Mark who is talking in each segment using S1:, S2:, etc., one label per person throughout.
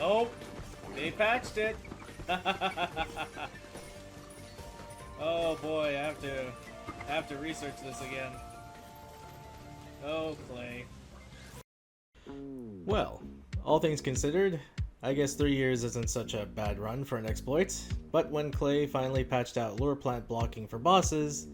S1: Oh, they patched it. Oh boy, I have to research this again. Oh, Clay.
S2: Well, all things considered, I guess 3 years isn't such a bad run for an exploit, but when Clay finally patched out lure plant blocking for bosses,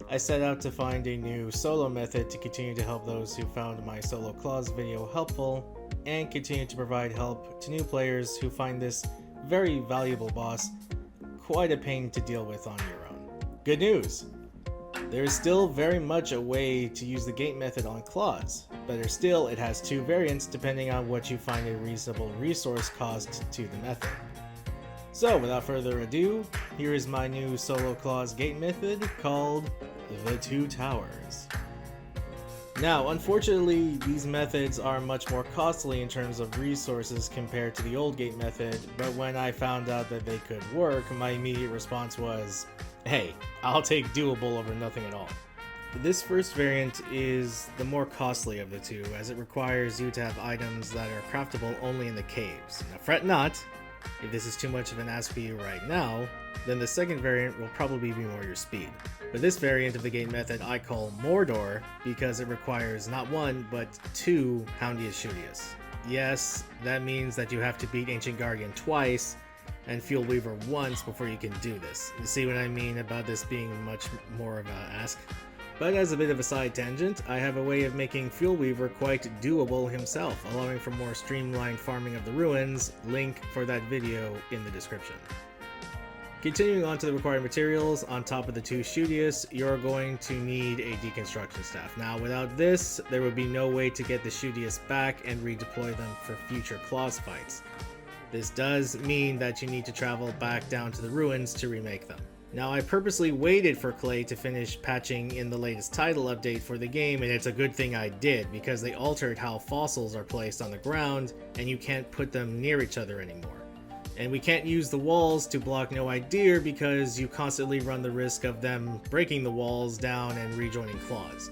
S2: I set out to find a new solo method to continue to help those who found my solo Klaus video helpful, and continue to provide help to new players who find this very valuable boss quite a pain to deal with on your own. Good news! There is still very much a way to use the gate method on Klaus. Better still, it has two variants depending on what you find a reasonable resource cost to the method. So without further ado, here is my new solo Klaus gate method called the Two Towers. Now, unfortunately, these methods are much more costly in terms of resources compared to the old gate method, but when I found out that they could work, my immediate response was, hey, I'll take doable over nothing at all. This first variant is the more costly of the two, as it requires you to have items that are craftable only in the caves. Now fret not, if this is too much of an ask for you right now, then the second variant will probably be more your speed. For this variant of the gate method I call Mordor because it requires not one, but two Houndius Shootius. Yes, that means that you have to beat Ancient Guardian twice, and Fuel Weaver once before you can do this. You see what I mean about this being much more of an ask? But as a bit of a side tangent, I have a way of making Fuel Weaver quite doable himself, allowing for more streamlined farming of the ruins, link for that video in the description. Continuing on to the required materials, on top of the two Shootius, you're going to need a deconstruction staff. Now without this, there would be no way to get the Shootius back and redeploy them for future Klaus fights. This does mean that you need to travel back down to the ruins to remake them. Now I purposely waited for Clay to finish patching in the latest title update for the game, and it's a good thing I did, because they altered how fossils are placed on the ground, and you can't put them near each other anymore. And we can't use the walls to block no idea because you constantly run the risk of them breaking the walls down and rejoining Klaus.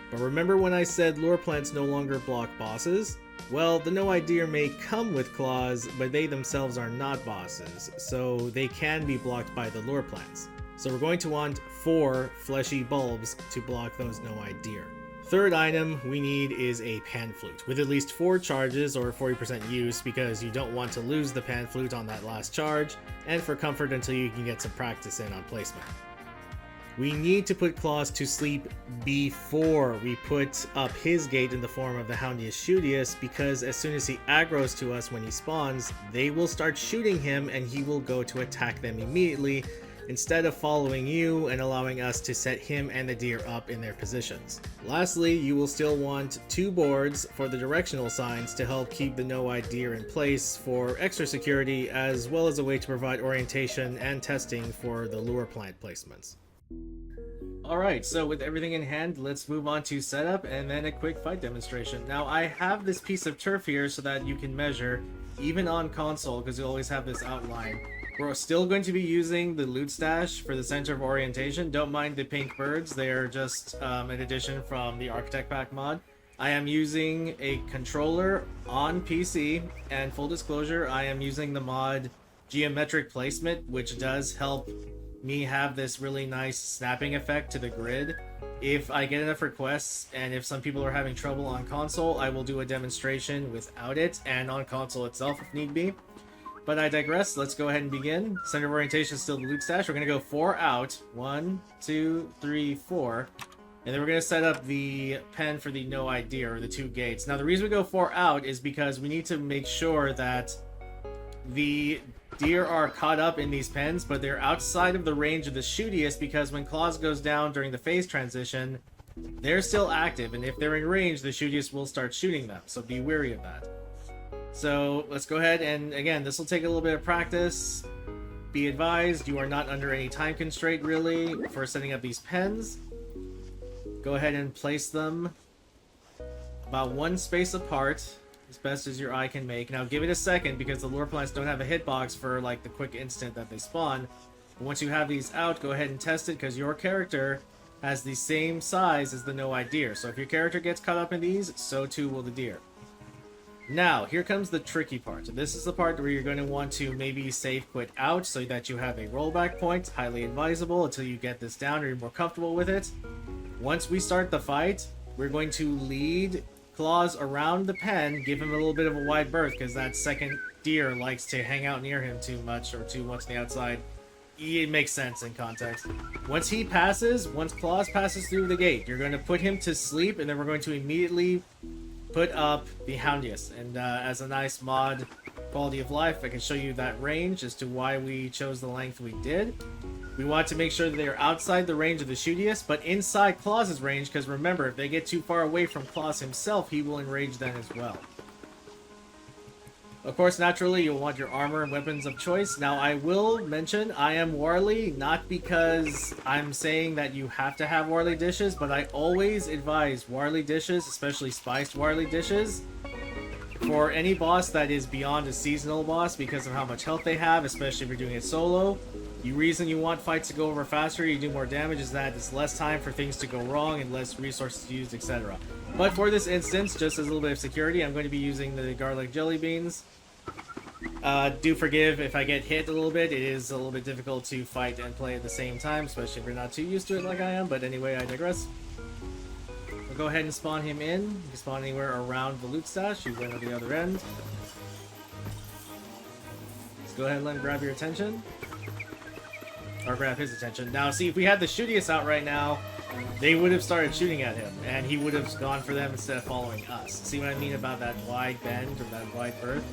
S2: But remember when I said lure plants no longer block bosses? Well, the no idea may come with Klaus, but they themselves are not bosses, so they can be blocked by the lure plants. So we're going to want 4 fleshy bulbs to block those no idea. Third item we need is a pan flute, with at least 4 charges or 40% use because you don't want to lose the pan flute on that last charge, and for comfort until you can get some practice in on placement. We need to put Klaus to sleep before we put up his gate in the form of the Houndius Shootius, because as soon as he aggroes to us when he spawns, they will start shooting him and he will go to attack them immediately, instead of following you and allowing us to set him and the deer up in their positions. Lastly, you will still want 2 boards for the directional signs to help keep the no-eye deer in place for extra security, as well as a way to provide orientation and testing for the lure plant placements. Alright, so with everything in hand, let's move on to setup and then a quick fight demonstration. Now I have this piece of turf here so that you can measure, even on console, because you always have this outline. We're still going to be using the loot stash for the center of orientation. Don't mind the pink birds, they are just an addition from the Architect Pack mod. I am using a controller on PC, and full disclosure, I am using the mod Geometric Placement, which does help me have this really nice snapping effect to the grid. If I get enough requests, and if some people are having trouble on console, I will do a demonstration without it, and on console itself if need be. But I digress, let's go ahead and begin. Center of orientation is still the loot stash. We're gonna go 4 out. 1, 2, 3, 4. And then we're gonna set up the pen for the no idea, or the 2 gates. Now the reason we go 4 out is because we need to make sure that the deer are caught up in these pens, but they're outside of the range of the Shootius, because when Klaus goes down during the phase transition, they're still active, and if they're in range, the Shootius will start shooting them, so be wary of that. So let's go ahead, and again, this will take a little bit of practice. Be advised, you are not under any time constraint really for setting up these pens. Go ahead and place them about 1 space apart, as best as your eye can make. Now give it a second, because the lure plants don't have a hitbox for like the quick instant that they spawn. But once you have these out, go ahead and test it, because your character has the same size as the no-eye deer. So if your character gets caught up in these, so too will the deer. Now, here comes the tricky part. This is the part where you're going to want to maybe save quit out so that you have a rollback point. Highly advisable until you get this down or you're more comfortable with it. Once we start the fight, we're going to lead Klaus around the pen, give him a little bit of a wide berth because that second deer likes to hang out near him too much or too much on the outside. It makes sense in context. Once Klaus passes through the gate, you're going to put him to sleep and then we're going to immediately put up the Houndius. And as a nice mod quality of life, I can show you that range as to why we chose the length we did. We want to make sure that they are outside the range of the Shootius, but inside Klaus's range, because remember, if they get too far away from Klaus himself, he will enrage then as well. Of course, naturally, you'll want your armor and weapons of choice. Now, I will mention I am Warley, not because I'm saying that you have to have Warley dishes, but I always advise Warley dishes, especially spiced Warley dishes, for any boss that is beyond a seasonal boss because of how much health they have, especially if you're doing it solo. The reason you want fights to go over faster, you do more damage, is that it's less time for things to go wrong and less resources used, etc. But for this instance, just as a little bit of security, I'm going to be using the garlic jelly beans. Do forgive if I get hit a little bit. It is a little bit difficult to fight and play at the same time, especially if you're not too used to it like I am. But anyway, I digress. We'll go ahead and spawn him in. You can spawn anywhere around the loot stash. You went on the other end. Let's go ahead and let him grab your attention. Or grab his attention. Now, see, if we had the Shootius out right now, they would have started shooting at him, and he would have gone for them instead of following us. See what I mean about that wide bend or that wide berth?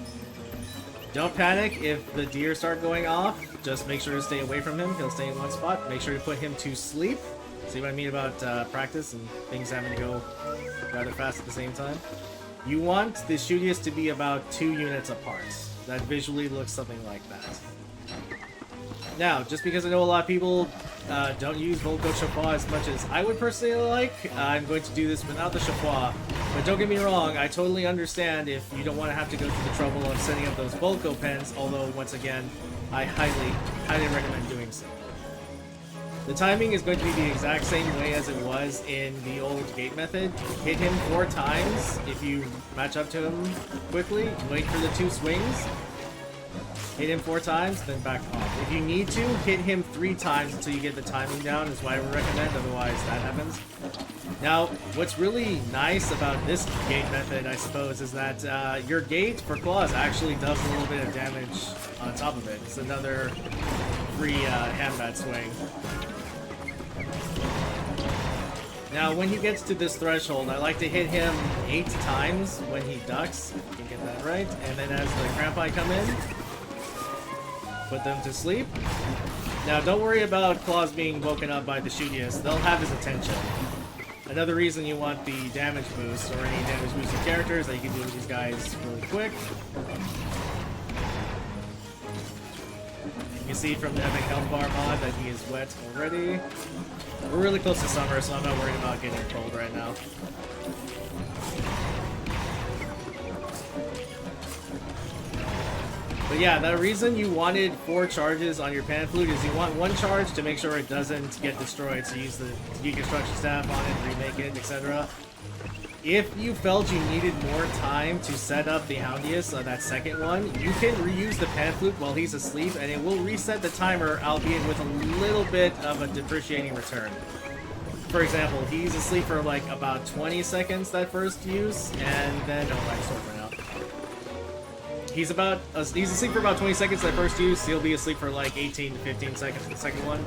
S2: Don't panic if the deer start going off. Just make sure to stay away from him. He'll stay in one spot. Make sure to put him to sleep. See what I mean about practice and things having to go rather fast at the same time? You want the Shootius to be about 2 units apart. That visually looks something like that. Now, just because I know a lot of people don't use Volko Chapois as much as I would personally like, I'm going to do this without the Chapois. But don't get me wrong, I totally understand if you don't want to have to go through the trouble of setting up those Volko pens, although, once again, I highly recommend doing so. The timing is going to be the exact same way as it was in the old gate method. Hit him 4 times if you match up to him quickly, wait for the 2 swings, hit him 4 times, then back off. If you need to, hit him 3 times until you get the timing down, is what I would recommend, otherwise that happens. Now, what's really nice about this gate method, I suppose, is that your gate for Klaus actually does a little bit of damage on top of it. It's another free handbat swing. Now, when he gets to this threshold, I like to hit him 8 times when he ducks, if you can get that right, and then as the Crampi come in, put them to sleep. Now, don't worry about Klaus being woken up by the Shootius. They'll have his attention. Another reason you want the damage boost or any damage boosting characters that you can do with these guys really quick. You can see from the Epic Health Bar mod that he is wet already. We're really close to summer, so I'm not worried about getting cold right now. But yeah, the reason you wanted 4 charges on your pan flute is you want 1 charge to make sure it doesn't get destroyed, so use the deconstruction staff on it, remake it, etc. If you felt you needed more time to set up the Houndius, that second one, you can reuse the pan flute while he's asleep, and it will reset the timer, albeit with a little bit of a depreciating return. For example, he's asleep for like about 20 seconds that first use, and then he's asleep for about 20 seconds that first use. He'll be asleep for like 18 to 15 seconds for the second one.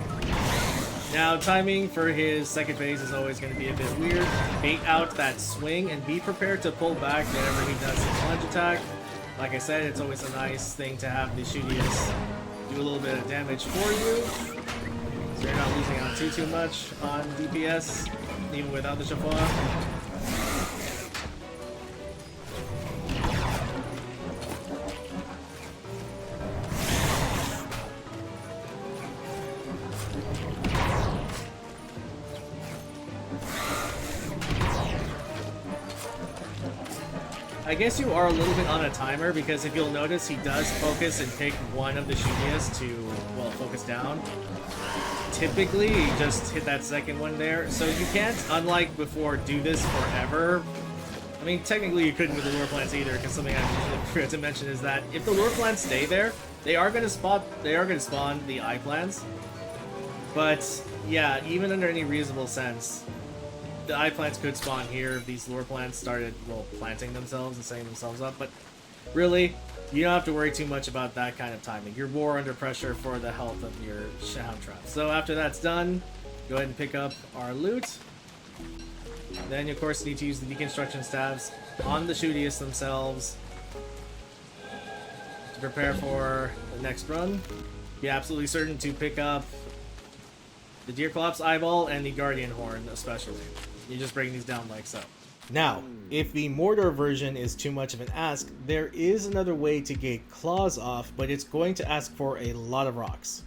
S2: Now, timing for his second phase is always going to be a bit weird. Bait out that swing and be prepared to pull back whenever he does his lunge attack. Like I said, it's always a nice thing to have the Shootius do a little bit of damage for you, so you're not losing out too much on DPS, even without the Chapois. I guess you are a little bit on a timer, because if you'll notice, he does focus and pick one of the Shootius to, well, focus down. Typically, you just hit that second one there. So you can't, unlike before, do this forever. I mean, technically you couldn't with the lure plants either, because something I forgot to mention is that if the lure plants stay there, they are going to spawn the eye plants. But yeah, even under any reasonable sense, the eye plants could spawn here if these lure plants started, well, planting themselves and setting themselves up. But really, you don't have to worry too much about that kind of timing. You're more under pressure for the health of your sound trap. So after that's done, go ahead and pick up our loot. Then, of course, you need to use the deconstruction stabs on the shootiest themselves to prepare for the next run. Be absolutely certain to pick up the Deerclops eyeball and the Guardian horn, especially. You just bring these down like so. Now, if the Mordor version is too much of an ask, there is another way to get Klaus off, but it's going to ask for a lot of rocks.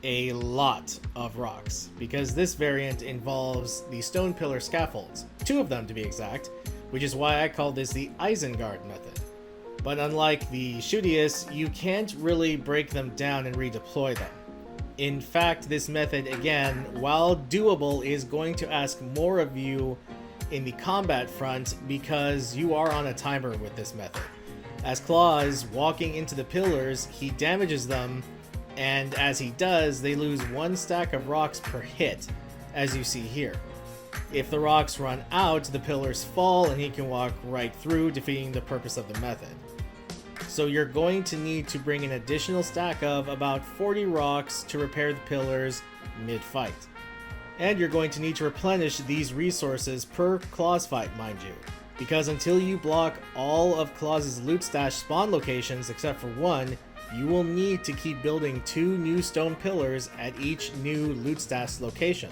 S2: A lot of rocks, because this variant involves the stone pillar scaffolds, 2 of them to be exact, which is why I call this the Isengard method. But unlike the Shootiest, you can't really break them down and redeploy them. In fact, this method, again, while doable, is going to ask more of you in the combat front because you are on a timer with this method. As Klaus walking into the pillars, he damages them, and as he does, they lose 1 stack of rocks per hit, as you see here. If the rocks run out, the pillars fall and he can walk right through, defeating the purpose of the method. So you're going to need to bring an additional stack of about 40 rocks to repair the pillars mid-fight. And you're going to need to replenish these resources per Klaus fight, mind you, because until you block all of Klaus's loot stash spawn locations except for 1, you will need to keep building 2 new stone pillars at each new loot stash location.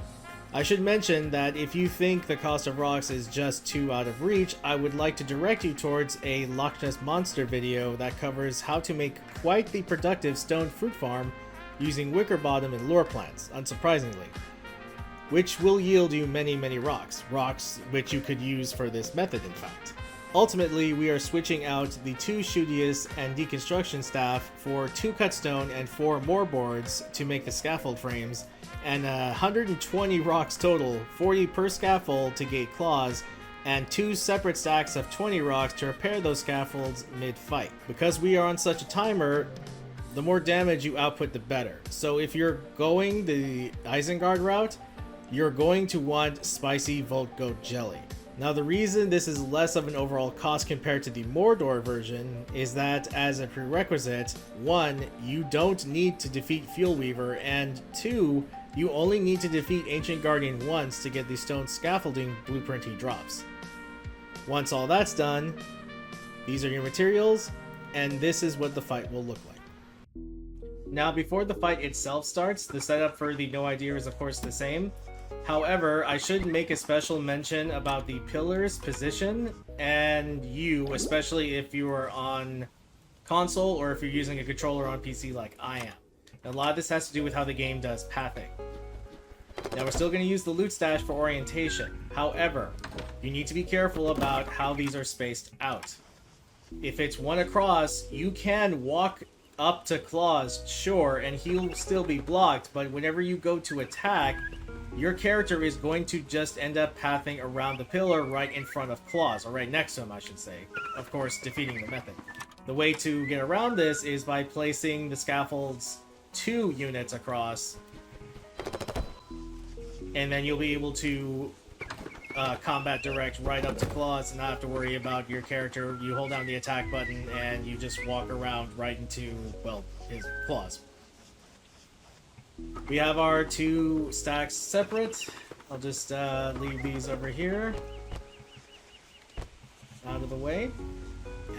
S2: I should mention that if you think the cost of rocks is just too out of reach, I would like to direct you towards a Loch Ness Monster video that covers how to make quite the productive stone fruit farm using wicker bottom and lure plants, unsurprisingly, which will yield you many rocks which you could use for this method in fact. Ultimately, we are switching out the 2 Shootiest and deconstruction staff for 2 cut stone and 4 more boards to make the scaffold frames, and 120 rocks total, 40 per scaffold to gate Klaus, and 2 separate stacks of 20 rocks to repair those scaffolds mid-fight. Because we are on such a timer, the more damage you output the better. So if you're going the Isengard route, you're going to want spicy Volt Goat jelly. Now the reason this is less of an overall cost compared to the Mordor version is that as a prerequisite, 1, you don't need to defeat Fuel Weaver, and 2, you only need to defeat Ancient Guardian once to get the stone scaffolding blueprint he drops. Once all that's done, these are your materials, and this is what the fight will look like. Now before the fight itself starts, the setup for the No Idea is of course the same. However, I should make a special mention about the pillar's position, and you, especially if you are on console or if you're using a controller on PC like I am. A lot of this has to do with how the game does pathing. Now we're still going to use the loot stash for orientation. However, you need to be careful about how these are spaced out. If it's 1 across, you can walk up to Klaus, sure, and he'll still be blocked, but whenever you go to attack, your character is going to just end up pathing around the pillar right in front of Klaus, or right next to him, I should say. Of course, defeating the method. The way to get around this is by placing the scaffolds 2 units across, and then you'll be able to combat direct right up to Klaus and not have to worry about your character. You hold down the attack button and you just walk around right into, well, his Klaus. We have our 2 stacks separate. I'll just leave these over here out of the way,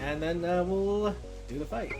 S2: and then we'll do the fight.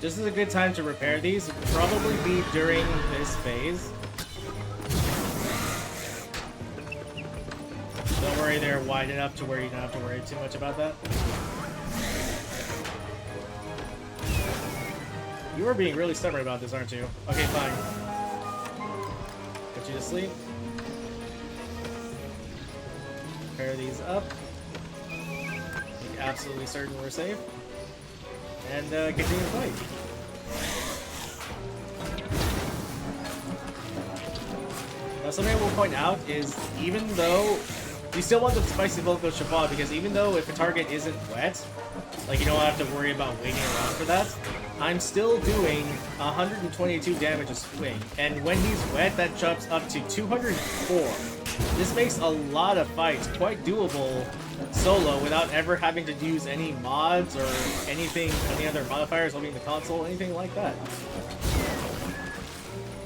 S2: This is a good time to repair these. It'll probably be during this phase. Don't worry, they're wide enough to where you don't have to worry too much about that. You are being really stubborn about this, aren't you? Okay, fine. Put you to sleep. Pair these up. Make absolutely certain we're safe. And continue to fight. Now, something I will point out is, even though you still want the spicy Volko Shabbat, because even though if a target isn't wet, like you don't have to worry about waiting around for that, I'm still doing 122 damage a swing, and when he's wet, that jumps up to 204. This makes a lot of fights quite doable solo without ever having to use any mods or anything, any other modifiers holding the console, anything like that.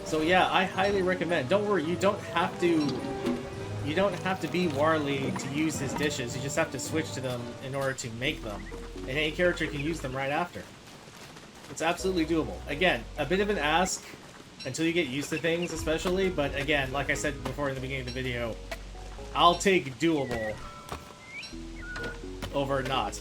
S2: So yeah, I highly recommend. Don't worry, you don't have to be Warley to use his dishes. You just have to switch to them in order to make them, and any character can use them right after. It's absolutely doable. Again, a bit of an ask until you get used to things, especially, but again, like I said before in the beginning of the video, I'll take doable over not.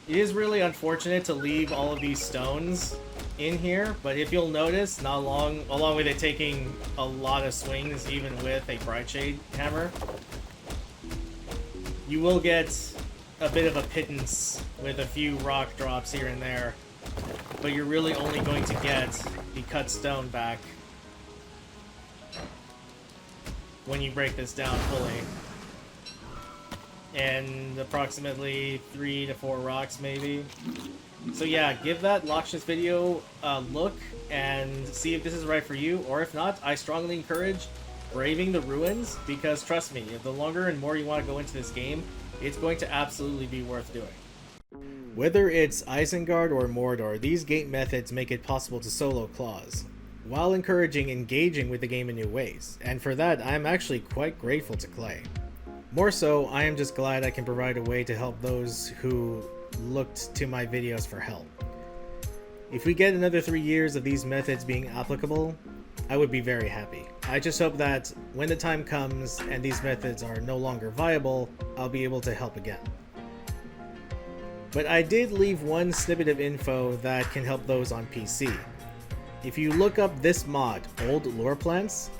S2: It is really unfortunate to leave all of these stones in here, but if you'll notice, along with it taking a lot of swings, even with a Brightshade hammer, you will get a bit of a pittance with a few rock drops here and there, but you're really only going to get the cut stone back when you break this down fully. And approximately 3 to 4 rocks, maybe. So yeah, give that Lakshya's video a look and see if this is right for you, or if not, I strongly encourage braving the ruins, because trust me, the longer and more you want to go into this game, it's going to absolutely be worth doing. Whether it's Isengard or Mordor, these gate methods make it possible to solo Klaus, while encouraging engaging with the game in new ways, and for that I'm actually quite grateful to Clay. More so, I am just glad I can provide a way to help those who looked to my videos for help. If we get another 3 years of these methods being applicable, I would be very happy. I just hope that when the time comes and these methods are no longer viable, I'll be able to help again. But I did leave one snippet of info that can help those on PC. If you look up this mod, Old Lure Plants,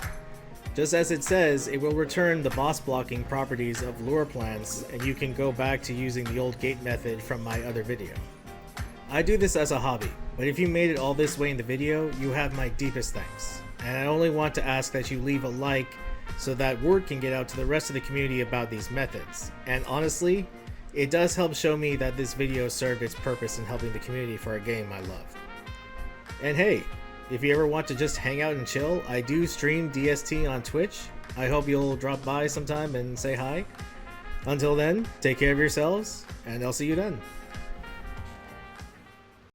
S2: just as it says, it will return the boss blocking properties of lure plants, and you can go back to using the old gate method from my other video. I do this as a hobby, but if you made it all this way in the video, you have my deepest thanks. And I only want to ask that you leave a like so that word can get out to the rest of the community about these methods. And honestly, it does help show me that this video served its purpose in helping the community for a game I love. And hey, if you ever want to just hang out and chill, I do stream DST on Twitch. I hope you'll drop by sometime and say hi. Until then, take care of yourselves, and I'll see you then.